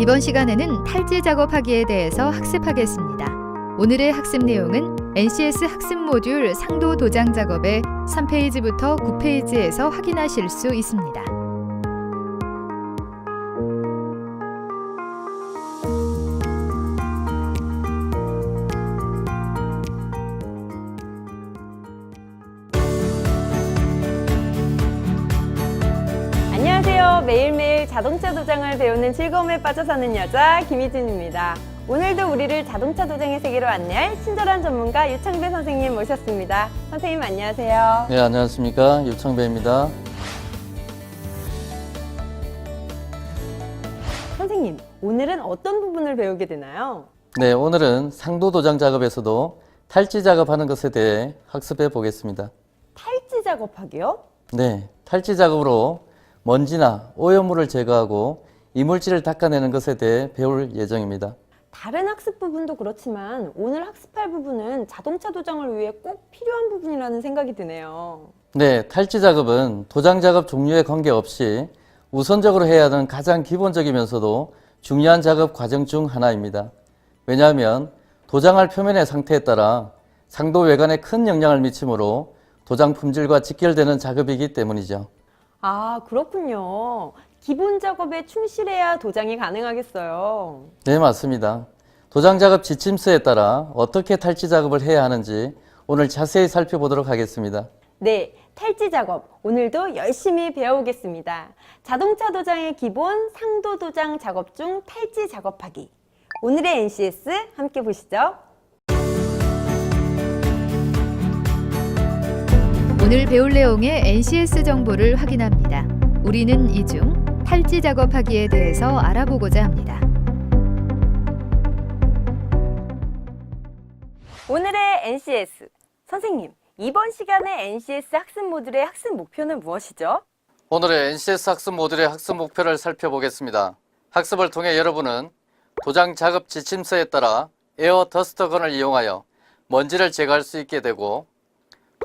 이번 시간에는 탈지 작업하기에 대해서 학습하겠습니다. 오늘의 학습 내용은 NCS 학습 모듈 상도 도장 작업의 3페이지부터 9페이지에서 확인하실 수 있습니다. 안녕하세요. 매일매일 자동차 도장을 배우는 즐거움에 빠져 사는 여자 김희진입니다. 오늘도 우리를 자동차 도장의 세계로 안내할 친절한 전문가 유창배 선생님 모셨습니다. 선생님 안녕하세요. 네, 안녕하십니까. 유창배입니다. 선생님, 오늘은 어떤 부분을 배우게 되나요? 네, 오늘은 상도 도장 작업에서도 탈지 작업하는 것에 대해 학습해 보겠습니다. 탈지 작업하기요? 네, 탈지 작업으로 먼지나 오염물을 제거하고 이물질을 닦아내는 것에 대해 배울 예정입니다. 다른 학습 부분도 그렇지만 오늘 학습할 부분은 자동차 도장을 위해 꼭 필요한 부분이라는 생각이 드네요. 네, 탈지 작업은 도장 작업 종류에 관계없이 우선적으로 해야 하는 가장 기본적이면서도 중요한 작업 과정 중 하나입니다. 왜냐하면 도장할 표면의 상태에 따라 상도 외관에 큰 영향을 미치므로 도장 품질과 직결되는 작업이기 때문이죠. 아, 그렇군요. 기본 작업에 충실해야 도장이 가능하겠어요. 네, 맞습니다. 도장 작업 지침서에 따라 어떻게 탈지 작업을 해야 하는지 오늘 자세히 살펴보도록 하겠습니다. 네, 탈지 작업 오늘도 열심히 배워오겠습니다. 자동차 도장의 기본 상도 도장 작업 중 탈지 작업하기. 오늘의 NCS 함께 보시죠. 오늘 배울 내용의 NCS 정보를 확인합니다. 우리는 이 중 탈지 작업하기에 대해서 알아보고자 합니다. 오늘의 NCS. 선생님, 이번 시간에 NCS 학습 모듈의 학습 목표는 무엇이죠? 오늘의 NCS 학습 모듈의 학습 목표를 살펴보겠습니다. 학습을 통해 여러분은 도장 작업 지침서에 따라 에어 더스터건을 이용하여 먼지를 제거할 수 있게 되고,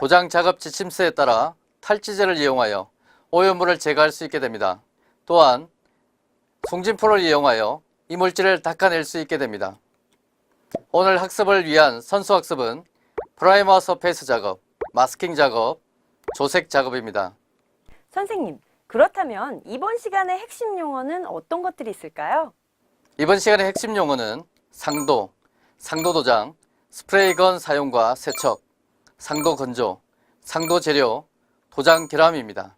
도장 작업 지침서에 따라 탈지제를 이용하여 오염물을 제거할 수 있게 됩니다. 또한 송진포를 이용하여 이물질을 닦아낼 수 있게 됩니다. 오늘 학습을 위한 선수 학습은 프라이머 서페이스 작업, 마스킹 작업, 조색 작업입니다. 선생님, 그렇다면 이번 시간의 핵심 용어는 어떤 것들이 있을까요? 이번 시간의 핵심 용어는 상도, 상도 도장, 스프레이건 사용과 세척, 상도 건조, 상도 재료, 도장 결함입니다.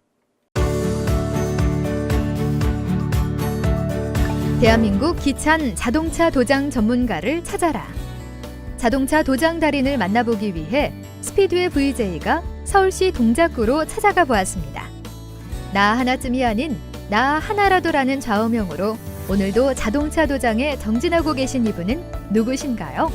대한민국 기찬 자동차 도장 전문가를 찾아라. 자동차 도장 달인을 만나보기 위해 스피드웨이 VJ가 서울시 동작구로 찾아가 보았습니다. 나 하나쯤이 아닌 나 하나라도라는 좌우명으로 오늘도 자동차 도장에 정진하고 계신 이분은 누구신가요?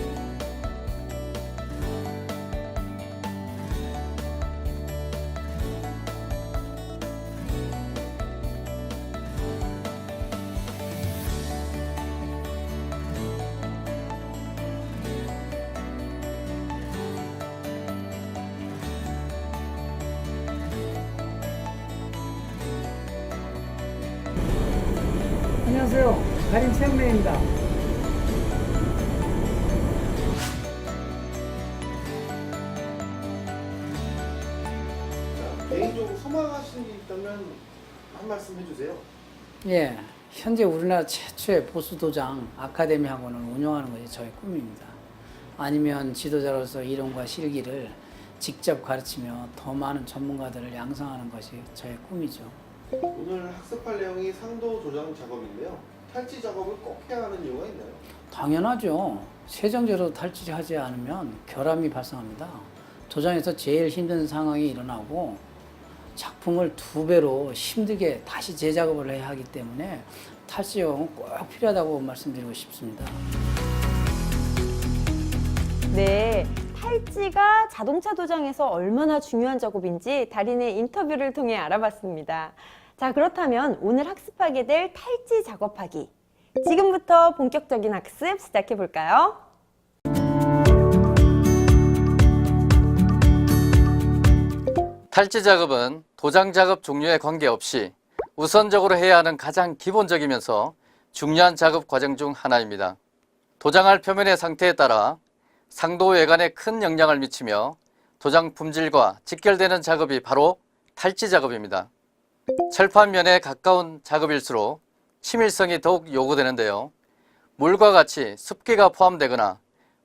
안녕하세요. 달인 최영래입니다. 개인적으로 소망하시는 게 있다면 한 말씀 해주세요. 예, 현재 우리나라 최초의 보수도장 아카데미 학원을 운영하는 것이 저의 꿈입니다. 아니면 지도자로서 이론과 실기를 직접 가르치며 더 많은 전문가들을 양성하는 것이 저의 꿈이죠. 오늘 학습할 내용이 상도 도장 작업인데요. 탈지 작업을 꼭 해야 하는 이유가 있나요? 당연하죠. 세정제로 탈취하지 않으면 결함이 발생합니다. 도장에서 제일 힘든 상황이 일어나고 작품을 2배로 힘들게 다시 재작업을 해야 하기 때문에 탈지 작업은 꼭 필요하다고 말씀드리고 싶습니다. 네, 탈지가 자동차 도장에서 얼마나 중요한 작업인지 달인의 인터뷰를 통해 알아봤습니다. 자, 그렇다면 오늘 학습하게 될 탈지 작업하기. 지금부터 본격적인 학습 시작해 볼까요? 탈지 작업은 도장 작업 종류에 관계없이 우선적으로 해야 하는 가장 기본적이면서 중요한 작업 과정 중 하나입니다. 도장할 표면의 상태에 따라 상도 외관에 큰 영향을 미치며 도장 품질과 직결되는 작업이 바로 탈지 작업입니다. 철판면에 가까운 작업일수록 치밀성이 더욱 요구되는데요. 물과 같이 습기가 포함되거나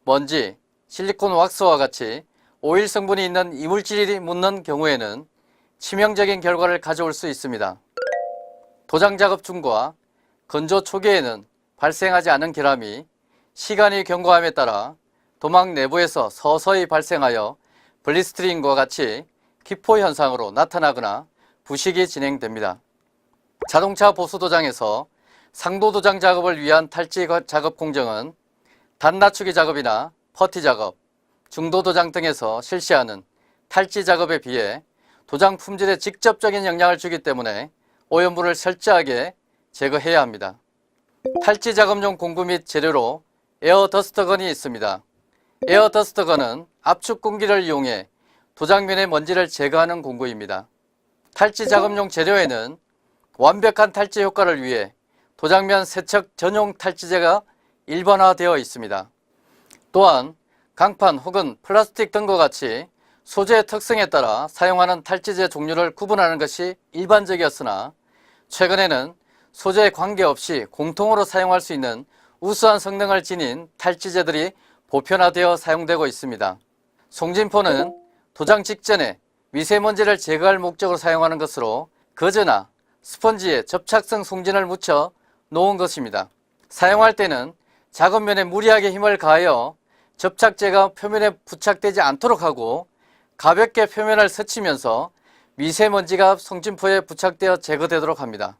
먼지, 실리콘 왁스와 같이 오일 성분이 있는 이물질이 묻는 경우에는 치명적인 결과를 가져올 수 있습니다. 도장 작업 중과 건조 초기에는 발생하지 않은 결함이 시간이 경과함에 따라 도막 내부에서 서서히 발생하여 블리스터링과 같이 기포 현상으로 나타나거나 부식이 진행됩니다. 자동차 보수 도장에서 상도 도장 작업을 위한 탈지 작업 공정은 단 낮추기 작업이나 퍼티 작업, 중도 도장 등에서 실시하는 탈지 작업에 비해 도장 품질에 직접적인 영향을 주기 때문에 오염물을 철저하게 제거해야 합니다. 탈지 작업용 공구 및 재료로 에어 더스터건이 있습니다. 에어 더스터건은 압축 공기를 이용해 도장면의 먼지를 제거하는 공구입니다. 탈지 작업용 재료에는 완벽한 탈지 효과를 위해 도장면 세척 전용 탈지제가 일반화되어 있습니다. 또한 강판 혹은 플라스틱 등과 같이 소재의 특성에 따라 사용하는 탈지제 종류를 구분하는 것이 일반적이었으나 최근에는 소재에 관계없이 공통으로 사용할 수 있는 우수한 성능을 지닌 탈지제들이 보편화되어 사용되고 있습니다. 송진포는 도장 직전에 미세먼지를 제거할 목적으로 사용하는 것으로 거즈나 스펀지에 접착성 송진을 묻혀 놓은 것입니다. 사용할 때는 작업면에 무리하게 힘을 가하여 접착제가 표면에 부착되지 않도록 하고 가볍게 표면을 스치면서 미세먼지가 송진포에 부착되어 제거되도록 합니다.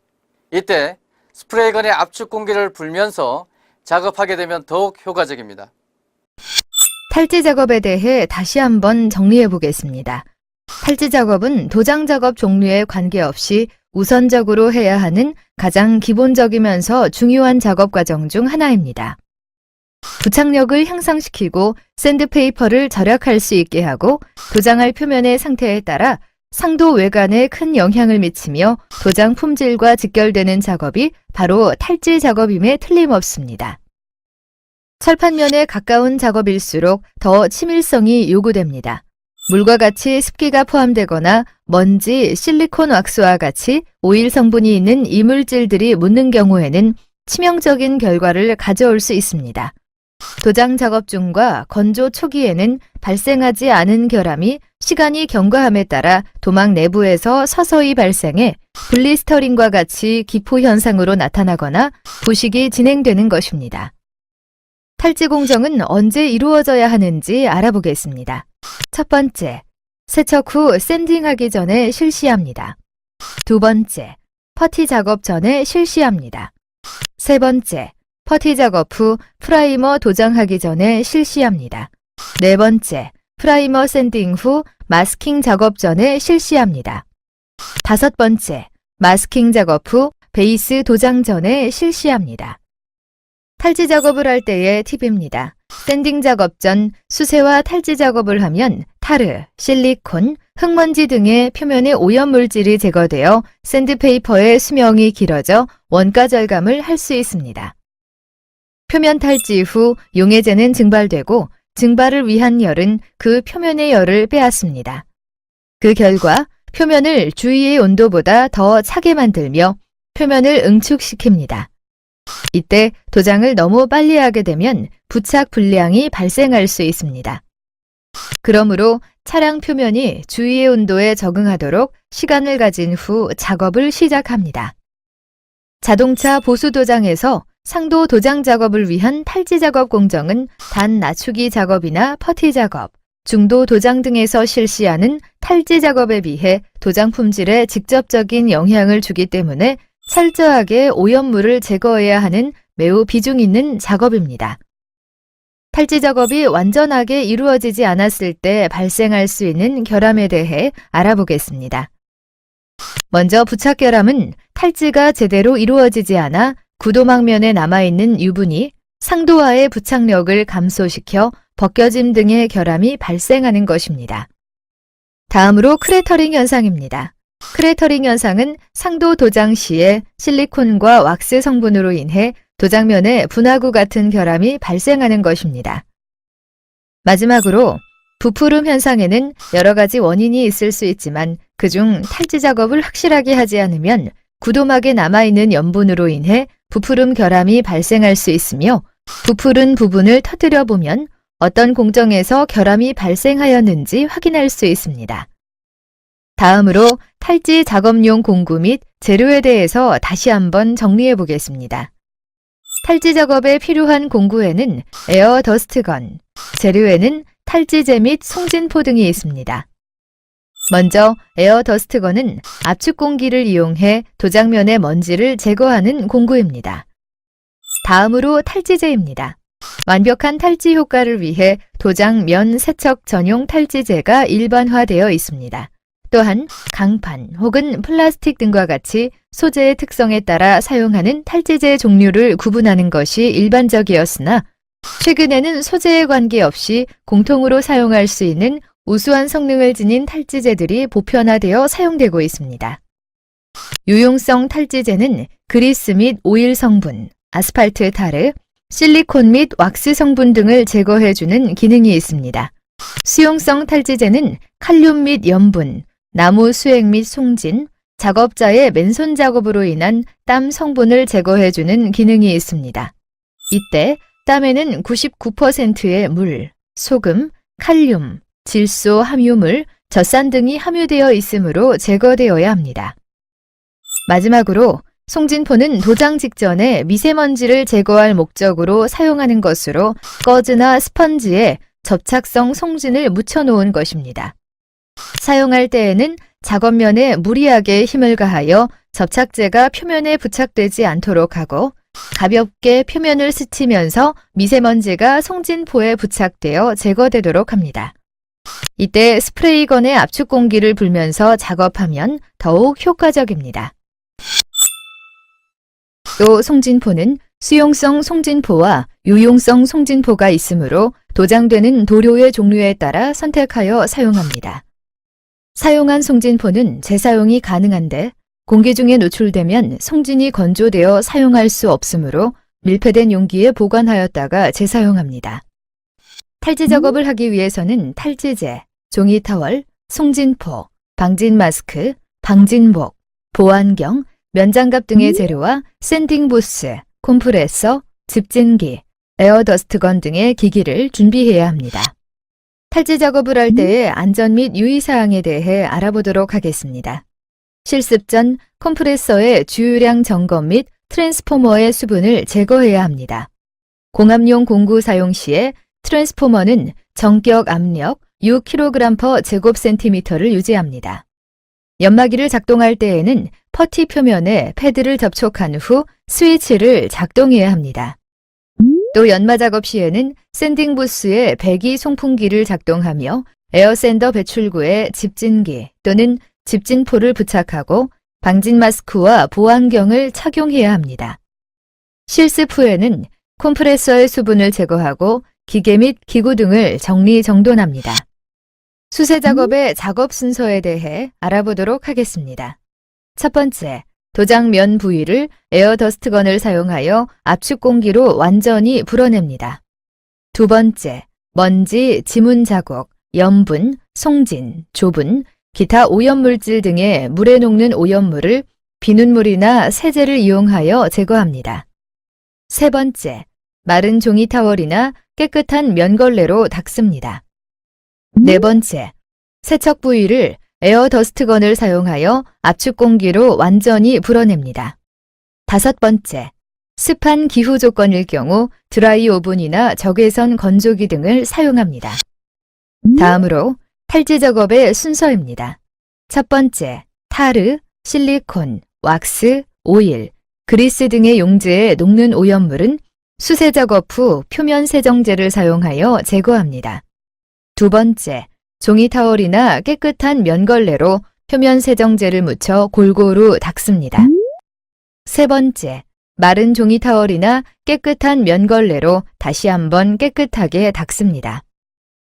이때 스프레이건의 압축 공기를 불면서 작업하게 되면 더욱 효과적입니다. 탈지 작업에 대해 다시 한번 정리해 보겠습니다. 탈지 작업은 도장 작업 종류에 관계없이 우선적으로 해야 하는 가장 기본적이면서 중요한 작업 과정 중 하나입니다. 부착력을 향상시키고 샌드페이퍼를 절약할 수 있게 하고 도장할 표면의 상태에 따라 상도 외관에 큰 영향을 미치며 도장 품질과 직결되는 작업이 바로 탈지 작업임에 틀림없습니다. 철판면에 가까운 작업일수록 더 치밀성이 요구됩니다. 물과 같이 습기가 포함되거나 먼지, 실리콘 왁스와 같이 오일 성분이 있는 이물질들이 묻는 경우에는 치명적인 결과를 가져올 수 있습니다. 도장 작업 중과 건조 초기에는 발생하지 않은 결함이 시간이 경과함에 따라 도막 내부에서 서서히 발생해 블리스터링과 같이 기포 현상으로 나타나거나 부식이 진행되는 것입니다. 탈지 공정은 언제 이루어져야 하는지 알아보겠습니다. 첫 번째, 세척 후 샌딩하기 전에 실시합니다. 두 번째, 퍼티 작업 전에 실시합니다. 세 번째, 퍼티 작업 후 프라이머 도장하기 전에 실시합니다. 네 번째, 프라이머 샌딩 후 마스킹 작업 전에 실시합니다. 다섯 번째, 마스킹 작업 후 베이스 도장 전에 실시합니다. 탈지 작업을 할 때의 팁입니다. 샌딩 작업 전 수세와 탈지 작업을 하면 타르, 실리콘, 흙먼지 등의 표면의 오염물질이 제거되어 샌드페이퍼의 수명이 길어져 원가 절감을 할 수 있습니다. 표면 탈지 후 용해제는 증발되고 증발을 위한 열은 그 표면의 열을 빼앗습니다. 그 결과 표면을 주위의 온도보다 더 차게 만들며 표면을 응축시킵니다. 이때 도장을 너무 빨리 하게 되면 부착 불량이 발생할 수 있습니다. 그러므로 차량 표면이 주위의 온도에 적응하도록 시간을 가진 후 작업을 시작합니다. 자동차 보수 도장에서 상도 도장 작업을 위한 탈지 작업 공정은 단 낮추기 작업이나 퍼티 작업, 중도 도장 등에서 실시하는 탈지 작업에 비해 도장 품질에 직접적인 영향을 주기 때문에 철저하게 오염물을 제거해야 하는 매우 비중 있는 작업입니다. 탈지 작업이 완전하게 이루어지지 않았을 때 발생할 수 있는 결함에 대해 알아보겠습니다. 먼저 부착 결함은 탈지가 제대로 이루어지지 않아 구도막면에 남아있는 유분이 상도와의 부착력을 감소시켜 벗겨짐 등의 결함이 발생하는 것입니다. 다음으로 크래터링 현상입니다. 크래터링 현상은 상도 도장 시에 실리콘과 왁스 성분으로 인해 도장면에 분화구 같은 결함이 발생하는 것입니다. 마지막으로 부푸름 현상에는 여러 가지 원인이 있을 수 있지만 그중 탈지 작업을 확실하게 하지 않으면 구도막에 남아있는 염분으로 인해 부푸름 결함이 발생할 수 있으며 부푸른 부분을 터뜨려 보면 어떤 공정에서 결함이 발생하였는지 확인할 수 있습니다. 다음으로 탈지 작업용 공구 및 재료에 대해서 다시 한번 정리해 보겠습니다. 탈지 작업에 필요한 공구에는 에어 더스트건, 재료에는 탈지제 및 송진포 등이 있습니다. 먼저 에어 더스트건은 압축 공기를 이용해 도장면의 먼지를 제거하는 공구입니다. 다음으로 탈지제입니다. 완벽한 탈지 효과를 위해 도장 면 세척 전용 탈지제가 일반화되어 있습니다. 또한 강판 혹은 플라스틱 등과 같이 소재의 특성에 따라 사용하는 탈지제 종류를 구분하는 것이 일반적이었으나 최근에는 소재에 관계없이 공통으로 사용할 수 있는 우수한 성능을 지닌 탈지제들이 보편화되어 사용되고 있습니다. 유용성 탈지제는 그리스 및 오일 성분, 아스팔트 타르, 실리콘 및 왁스 성분 등을 제거해주는 기능이 있습니다. 수용성 탈지제는 칼륨 및 염분, 나무 수액 및 송진, 작업자의 맨손 작업으로 인한 땀 성분을 제거해주는 기능이 있습니다. 이때 땀에는 99%의 물, 소금, 칼륨, 질소 함유물, 젖산 등이 함유되어 있으므로 제거되어야 합니다. 마지막으로 송진포는 도장 직전에 미세먼지를 제거할 목적으로 사용하는 것으로 거즈나 스펀지에 접착성 송진을 묻혀놓은 것입니다. 사용할 때에는 작업면에 무리하게 힘을 가하여 접착제가 표면에 부착되지 않도록 하고 가볍게 표면을 스치면서 미세먼지가 송진포에 부착되어 제거되도록 합니다. 이때 스프레이건에 압축 공기를 불면서 작업하면 더욱 효과적입니다. 또 송진포는 수용성 송진포와 유용성 송진포가 있으므로 도장되는 도료의 종류에 따라 선택하여 사용합니다. 사용한 송진포는 재사용이 가능한데 공기 중에 노출되면 송진이 건조되어 사용할 수 없으므로 밀폐된 용기에 보관하였다가 재사용합니다. 탈지 작업을 하기 위해서는 탈지제, 종이타월, 송진포, 방진 마스크, 방진복, 보안경, 면장갑 등의 재료와 샌딩 부스, 콤프레서, 집진기, 에어더스트건 등의 기기를 준비해야 합니다. 탈지 작업을 할 때의 안전 및 유의사항에 대해 알아보도록 하겠습니다. 실습 전 컴프레서의 주유량 점검 및 트랜스포머의 수분을 제거해야 합니다. 공압용 공구 사용 시에 트랜스포머는 정격 압력 6kg/제곱센티미터를 유지합니다. 연마기를 작동할 때에는 퍼티 표면에 패드를 접촉한 후 스위치를 작동해야 합니다. 또 연마 작업 시에는 샌딩 부스에 배기 송풍기를 작동하며 에어샌더 배출구에 집진기 또는 집진포를 부착하고 방진 마스크와 보안경을 착용해야 합니다. 실습 후에는 콤프레서의 수분을 제거하고 기계 및 기구 등을 정리정돈합니다. 수세 작업의 작업 순서에 대해 알아보도록 하겠습니다. 첫 번째, 도장 면 부위를 에어더스트건을 사용하여 압축 공기로 완전히 불어냅니다. 두 번째, 먼지, 지문 자국, 염분, 송진, 조분, 기타 오염물질 등의 물에 녹는 오염물을 비눗물이나 세제를 이용하여 제거합니다. 세 번째, 마른 종이 타월이나 깨끗한 면걸레로 닦습니다. 네 번째, 세척 부위를 에어더스트건을 사용하여 압축 공기로 완전히 불어냅니다. 다섯 번째, 습한 기후 조건일 경우 드라이 오븐이나 적외선 건조기 등을 사용합니다. 다음으로 탈지 작업의 순서입니다. 첫 번째, 타르, 실리콘, 왁스, 오일, 그리스 등의 용제에 녹는 오염물은 수세 작업 후 표면 세정제를 사용하여 제거합니다. 두 번째, 종이 타월이나 깨끗한 면걸레로 표면 세정제를 묻혀 골고루 닦습니다. 세 번째, 마른 종이 타월이나 깨끗한 면걸레로 다시 한번 깨끗하게 닦습니다.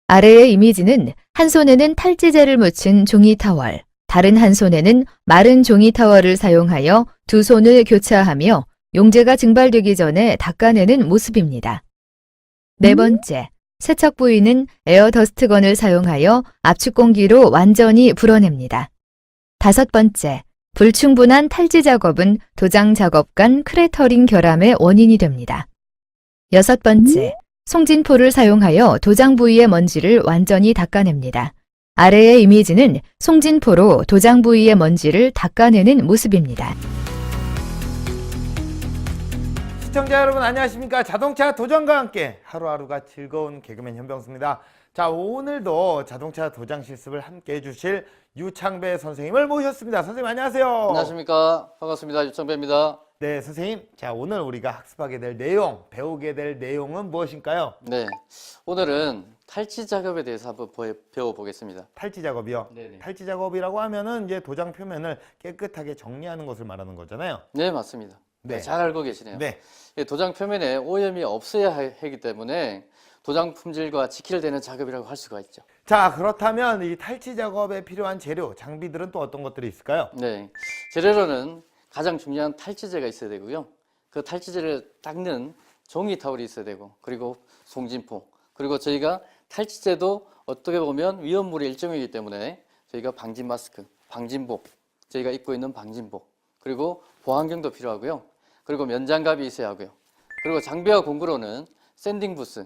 아래의 이미지는 한 손에는 탈지제를 묻힌 종이 타월, 다른 한 손에는 마른 종이 타월을 사용하여 두 손을 교차하며 용재가 증발되기 전에 닦아내는 모습입니다. 네 번째, 세척 부위는 에어더스트건을 사용하여 압축 공기로 완전히 불어냅니다. 다섯 번째, 불충분한 탈지 작업은 도장 작업 간 크래터링 결함의 원인이 됩니다. 여섯 번째, 송진포를 사용하여 도장 부위의 먼지를 완전히 닦아냅니다. 아래의 이미지는 송진포로 도장 부위의 먼지를 닦아내는 모습입니다. 시청자 여러분 안녕하십니까? 자동차 도장과 함께 하루하루가 즐거운 개그맨 현병수입니다. 자, 오늘도 자동차 도장 실습을 함께 해주실 유창배 선생님을 모셨습니다. 선생님 안녕하세요. 안녕하십니까. 반갑습니다. 유창배입니다. 네, 선생님. 자, 오늘 우리가 학습하게 될 내용, 배우게 될 내용은 무엇일까요? 네, 오늘은 탈지 작업에 대해서 한번 배워보겠습니다. 탈지 작업이요. 네네. 탈지 작업이라고 하면은 이제 도장 표면을 깨끗하게 정리하는 것을 말하는 거잖아요. 네, 맞습니다. 네. 잘 알고 계시네요. 네. 예, 도장 표면에 오염이 없어야 하기 때문에 도장 품질과 직결되는 작업이라고 할 수가 있죠. 자, 그렇다면 이 탈지 작업에 필요한 재료, 장비들은 또 어떤 것들이 있을까요? 네, 재료로는 가장 중요한 탈지제가 있어야 되고요. 그 탈지제를 닦는 종이 타월이 있어야 되고, 그리고 송진포, 그리고 저희가 탈지제도 어떻게 보면 위험물의 일종이기 때문에 저희가 방진 마스크, 방진복, 저희가 입고 있는 방진복, 그리고 보안경도 필요하고요. 그리고 면장갑이 있어야 하고요. 그리고 장비와 공구로는 샌딩 부스,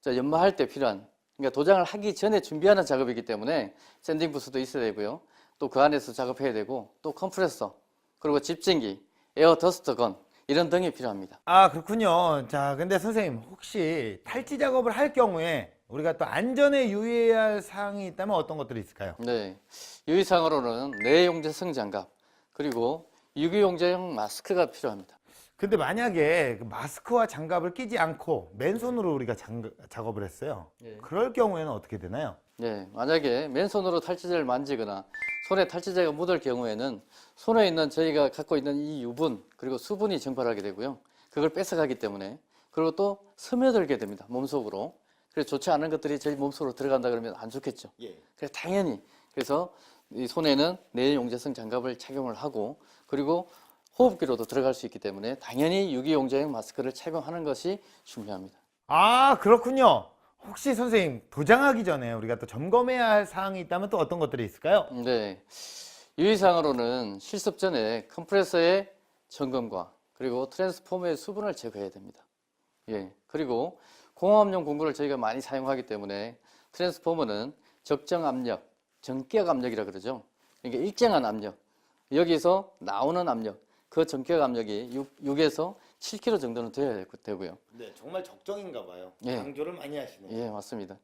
연마할 때 필요한, 그러니까 도장을 하기 전에 준비하는 작업이기 때문에 샌딩 부스도 있어야 되고요. 또 그 안에서 작업해야 되고, 또 컴프레서, 그리고 집진기, 에어 더스트 건, 이런 등이 필요합니다. 아, 그렇군요. 자, 근데 선생님 혹시 탈지 작업을 할 경우에 우리가 또 안전에 유의해야 할 사항이 있다면 어떤 것들이 있을까요? 네, 유의사항으로는 내용재성 장갑, 그리고 유기용제용 마스크가 필요합니다. 근데 만약에 그 마스크와 장갑을 끼지 않고 맨손으로 우리가 작업을 했어요. 예. 그럴 경우에는 어떻게 되나요? 네, 만약에 맨손으로 탈지제를 만지거나 손에 탈지제가 묻을 경우에는 손에 있는 저희가 갖고 있는 이 유분 그리고 수분이 증발하게 되고요. 그걸 뺏어가기 때문에, 그리고 또 스며들게 됩니다. 몸속으로. 그래서 좋지 않은 것들이 저희 몸속으로 들어간다 그러면 안 좋겠죠. 그래서 당연히, 그래서 이 손에는 내용재성 장갑을 착용을 하고, 그리고 호흡기로도 들어갈 수 있기 때문에 당연히 유기용제용 마스크를 착용하는 것이 중요합니다. 아, 그렇군요. 혹시 선생님 도장하기 전에 우리가 또 점검해야 할 사항이 있다면 또 어떤 것들이 있을까요? 네, 유의사항으로는 실습 전에 컴프레서의 점검과 그리고 트랜스포머의 수분을 제거해야 됩니다. 예, 그리고 공업용 공구를 저희가 많이 사용하기 때문에 트랜스포머는 적정 압력, 정격 압력이라 그러죠. 그러니까 일정한 압력, 여기서 나오는 압력, 그 정격 압력이 6에서 7kg 정도는 되어야 되고요. 네, 정말 적정인가 봐요. 예. 강조를 많이 하시네요. 예, 맞습니다.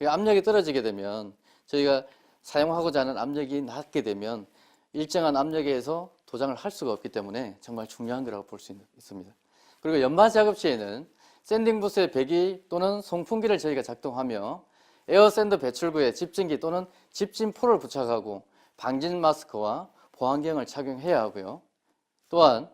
압력이 떨어지게 되면 저희가 사용하고자 하는 압력이 낮게 되면 일정한 압력에서 도장을 할 수가 없기 때문에 정말 중요한 거라고 볼 수 있습니다. 그리고 연마 작업 시에는 샌딩 부스의 배기 또는 송풍기를 저희가 작동하며 에어샌드 배출구에 집진기 또는 집진포를 부착하고 방진 마스크와 보안경을 착용해야 하고요. 또한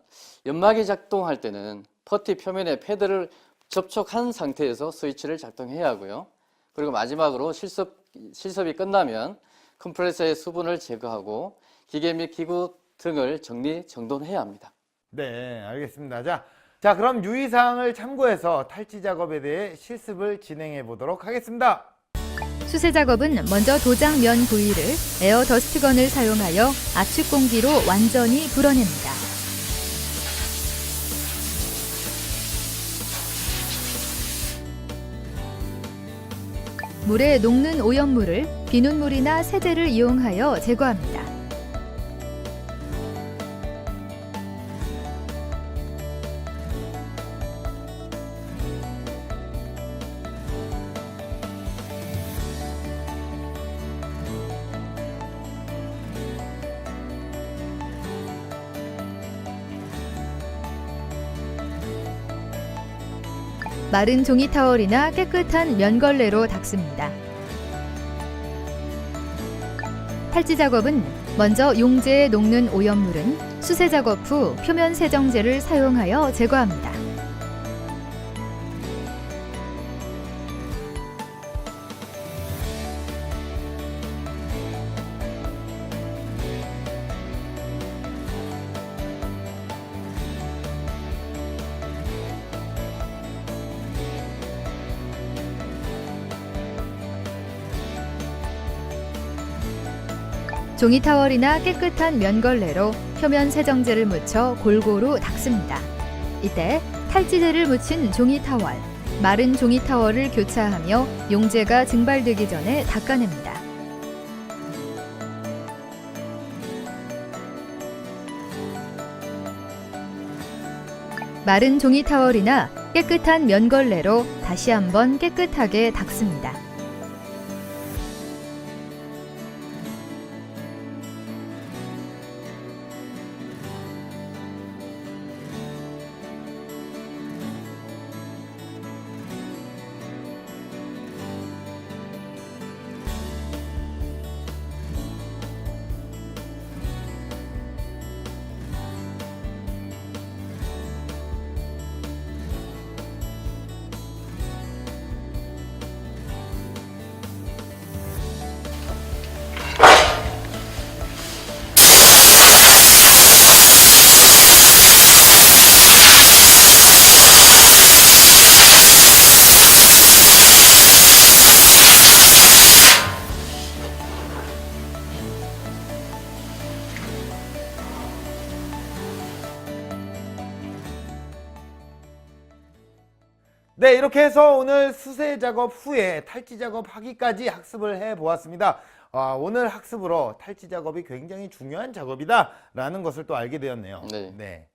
연마기 작동할 때는 퍼티 표면에 패드를 접촉한 상태에서 스위치를 작동해야 하고요. 그리고 마지막으로 실습이 끝나면 컴프레서의 수분을 제거하고 기계 및 기구 등을 정돈해야 합니다. 네, 알겠습니다. 자, 그럼 유의사항을 참고해서 탈지 작업에 대해 실습을 진행해 보도록 하겠습니다. 수세 작업은 먼저 도장 면 부위를 에어 더스트건을 사용하여 압축 공기로 완전히 불어냅니다. 물에 녹는 오염물을 비눗물이나 세제를 이용하여 제거합니다. 마른 종이 타월이나 깨끗한 면걸레로 닦습니다. 탈지 작업은 먼저 용제에 녹는 오염물은 수세 작업 후 표면 세정제를 사용하여 제거합니다. 종이 타월이나 깨끗한 면걸레로 표면 세정제를 묻혀 골고루 닦습니다. 이때 탈지제를 묻힌 종이 타월, 마른 종이 타월을 교차하며 용제가 증발되기 전에 닦아냅니다. 마른 종이 타월이나 깨끗한 면걸레로 다시 한번 깨끗하게 닦습니다. 네, 이렇게 해서 오늘 수세 작업 후에 탈지 작업하기까지 학습을 해보았습니다. 오늘 학습으로 탈지 작업이 굉장히 중요한 작업이다라는 것을 또 알게 되었네요. 네.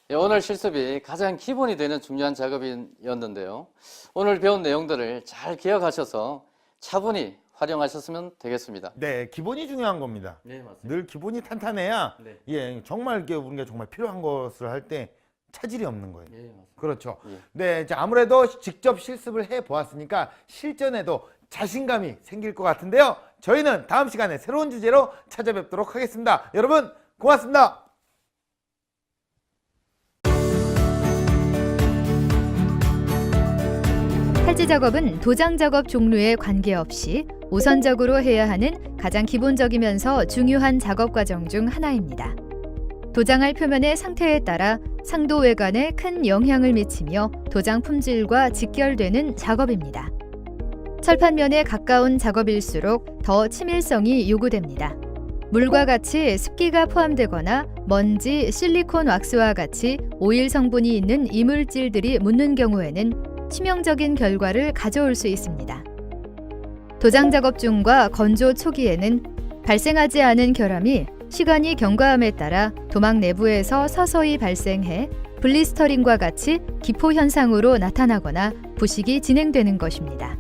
예, 오늘 실습이 가장 기본이 되는 중요한 작업이었는데요. 오늘 배운 내용들을 잘 기억하셔서 차분히 활용하셨으면 되겠습니다. 네, 기본이 중요한 겁니다. 네, 맞습니다. 늘 기본이 탄탄해야 네. 예, 정말 우리가 정말 필요한 것을 할 때 차질이 없는 거예요. 예, 맞습니다. 그렇죠. 예. 네, 자, 아무래도 직접 실습을 해 보았으니까 실전에도 자신감이 생길 것 같은데요. 저희는 다음 시간에 새로운 주제로 찾아뵙도록 하겠습니다. 여러분, 고맙습니다. 탈지 작업은 도장 작업 종류에 관계없이 우선적으로 해야 하는 가장 기본적이면서 중요한 작업 과정 중 하나입니다. 도장할 표면의 상태에 따라 상도 외관에 큰 영향을 미치며 도장 품질과 직결되는 작업입니다. 철판면에 가까운 작업일수록 더 치밀성이 요구됩니다. 물과 같이 습기가 포함되거나 먼지, 실리콘 왁스와 같이 오일 성분이 있는 이물질들이 묻는 경우에는 치명적인 결과를 가져올 수 있습니다. 도장 작업 중과 건조 초기에는 발생하지 않은 결함이 시간이 경과함에 따라 도막 내부에서 서서히 발생해 블리스터링과 같이 기포 현상으로 나타나거나 부식이 진행되는 것입니다.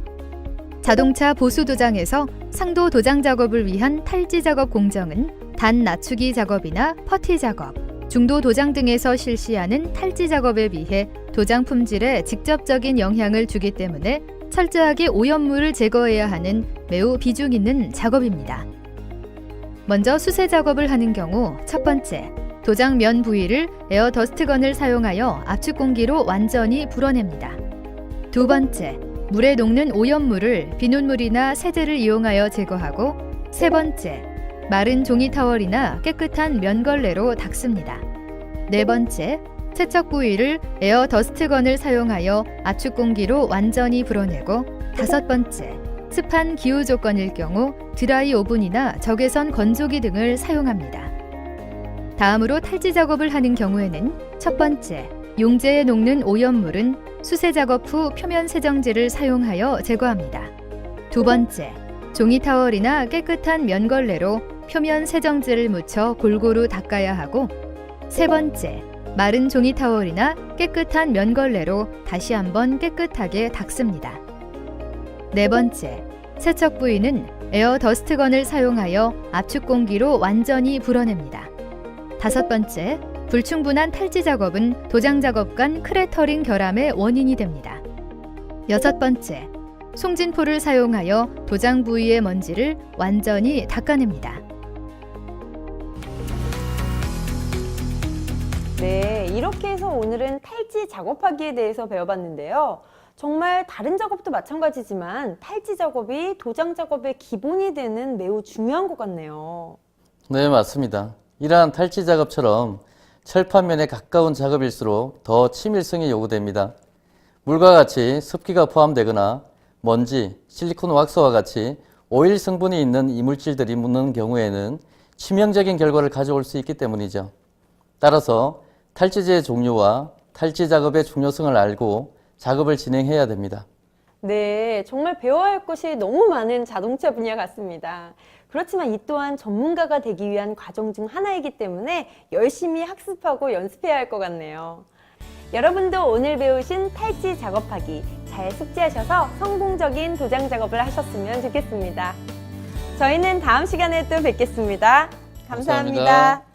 자동차 보수 도장에서 상도 도장 작업을 위한 탈지 작업 공정은 단 낮추기 작업이나 퍼티 작업, 중도 도장 등에서 실시하는 탈지 작업에 비해 도장 품질에 직접적인 영향을 주기 때문에 철저하게 오염물을 제거해야 하는 매우 비중 있는 작업입니다. 먼저 수세 작업을 하는 경우 첫 번째, 도장 면 부위를 에어 더스트건을 사용하여 압축 공기로 완전히 불어냅니다. 두 번째, 물에 녹는 오염물을 비눗물이나 세제를 이용하여 제거하고 세 번째, 마른 종이 타월이나 깨끗한 면걸레로 닦습니다. 네 번째, 세척 부위를 에어 더스트건을 사용하여 압축 공기로 완전히 불어내고 다섯 번째, 습한 기후 조건일 경우 드라이 오븐이나 적외선 건조기 등을 사용합니다. 다음으로 탈지 작업을 하는 경우에는 첫 번째, 용제에 녹는 오염물은 수세 작업 후 표면 세정제를 사용하여 제거합니다. 두 번째, 종이 타월이나 깨끗한 면걸레로 표면 세정제를 묻혀 골고루 닦아야 하고 세 번째, 마른 종이 타월이나 깨끗한 면걸레로 다시 한번 깨끗하게 닦습니다. 네 번째, 세척 부위는 에어 더스트건을 사용하여 압축 공기로 완전히 불어냅니다. 다섯 번째, 불충분한 탈지 작업은 도장 작업 간 크레터링 결함의 원인이 됩니다. 여섯 번째, 송진포를 사용하여 도장 부위의 먼지를 완전히 닦아냅니다. 네, 이렇게 해서 오늘은 탈지 작업하기에 대해서 배워봤는데요. 정말 다른 작업도 마찬가지지만 탈지 작업이 도장 작업의 기본이 되는 매우 중요한 것 같네요. 네, 맞습니다. 이러한 탈지 작업처럼 철판면에 가까운 작업일수록 더 치밀성이 요구됩니다. 물과 같이 습기가 포함되거나 먼지, 실리콘 왁스와 같이 오일 성분이 있는 이물질들이 묻는 경우에는 치명적인 결과를 가져올 수 있기 때문이죠. 따라서 탈취제의 종류와 탈취 작업의 중요성을 알고 작업을 진행해야 됩니다. 네, 정말 배워야 할 것이 너무 많은 자동차 분야 같습니다. 그렇지만 이 또한 전문가가 되기 위한 과정 중 하나이기 때문에 열심히 학습하고 연습해야 할 것 같네요. 여러분도 오늘 배우신 탈취 작업하기 잘 숙지하셔서 성공적인 도장 작업을 하셨으면 좋겠습니다. 저희는 다음 시간에 또 뵙겠습니다. 감사합니다. 감사합니다.